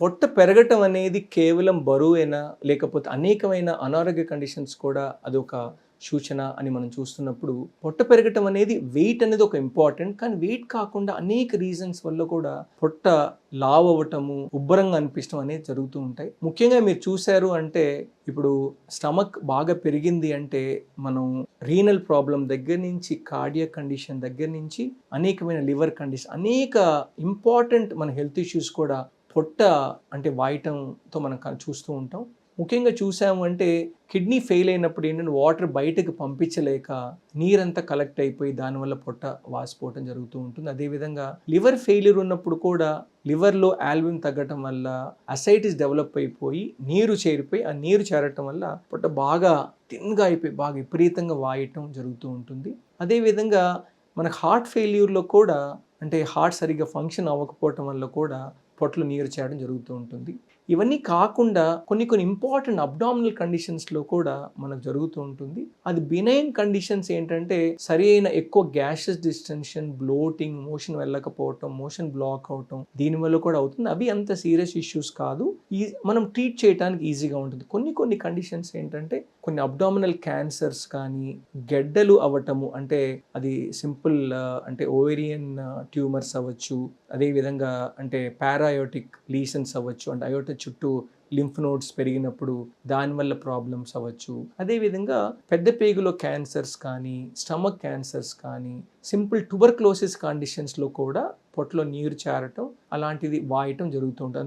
పొట్ట పెరగటం అనేది కేవలం బరువేనా లేకపోతే అనేకమైన అనారోగ్య కండిషన్స్ కూడా అదొక సూచన అని మనం చూస్తున్నప్పుడు పొట్ట పెరగటం అనేది వెయిట్ అనేది ఒక ఇంపార్టెంట్, కానీ వెయిట్ కాకుండా అనేక రీజన్స్ వల్ల కూడా పొట్ట లావ్ అవ్వటము, ఉబ్బరంగా అనిపించడం అనేది జరుగుతూ ఉంటాయి. ముఖ్యంగా మీరు చూశారు అంటే ఇప్పుడు స్టమక్ బాగా పెరిగింది అంటే మనం రీనల్ ప్రాబ్లం దగ్గర నుంచి కార్డియాక్ కండిషన్ దగ్గర నుంచి అనేకమైన లివర్ కండిషన్, అనేక ఇంపార్టెంట్ మన హెల్త్ ఇష్యూస్ కూడా పొట్ట అంటే వాయటంతో మనం చూస్తూ ఉంటాం. ముఖ్యంగా చూసాము అంటే కిడ్నీ ఫెయిల్ అయినప్పుడు ఏంటంటే వాటర్ బయటకు పంపించలేక నీరంతా కలెక్ట్ అయిపోయి దానివల్ల పొట్ట వాసిపోవటం జరుగుతూ ఉంటుంది. అదేవిధంగా లివర్ ఫెయిల్యూర్ ఉన్నప్పుడు కూడా లివర్లో ఆల్బుమిన్ తగ్గటం వల్ల అసైటిస్ డెవలప్ అయిపోయి నీరు చేరిపోయి ఆ నీరు చేరటం వల్ల పొట్ట బాగా థిన్గా అయిపోయి బాగా విపరీతంగా వాయటం జరుగుతూ ఉంటుంది. అదేవిధంగా మనకు హార్ట్ ఫెయిల్యూర్లో కూడా అంటే హార్ట్ సరిగ్గా ఫంక్షన్ అవ్వకపోవటం వల్ల కూడా పొట్టలో నీరు చేరడం జరుగుతూ ఉంటుంది. ఇవన్నీ కాకుండా కొన్ని ఇంపార్టెంట్ అబ్డామినల్ కండిషన్స్లో కూడా మనకు జరుగుతూ ఉంటుంది. అది బినైన్ కండిషన్స్ ఏంటంటే సరి అయిన ఎక్కువ గ్యాసెస్ డిస్టెన్షన్, బ్లోటింగ్, మోషన్ వెళ్ళకపోవటం, మోషన్ బ్లాక్ అవటం, దీనివల్ల కూడా అవుతుంది. అవి అంత సీరియస్ ఇష్యూస్ కాదు, మనం ట్రీట్ చేయడానికి ఈజీగా ఉంటుంది. కొన్ని కండిషన్స్ ఏంటంటే కొన్ని అబ్డామినల్ క్యాన్సర్స్ కానీ గెడ్డలు అవ్వటము, అంటే అది సింపుల్ అంటే ఓవేరియన్ ట్యూమర్స్ అవ్వచ్చు, అదేవిధంగా అంటే పారాయోటిక్ లీషన్స్ అవ్వచ్చు, అంటే అయోట చుట్టూ లింఫ్ నోడ్స్ పెరిగినప్పుడు దానివల్ల ప్రాబ్లమ్స్ అవ్వచ్చు. అదేవిధంగా పెద్ద పేగులో క్యాన్సర్స్ కానీ స్టమక్ క్యాన్సర్స్ కానీ సింపుల్ ట్యూబర్క్లోసిస్ కండిషన్స్లో కూడా పొట్టలో నీరు చేరటం అలాంటిది వాయటం జరుగుతూ ఉంటుంది.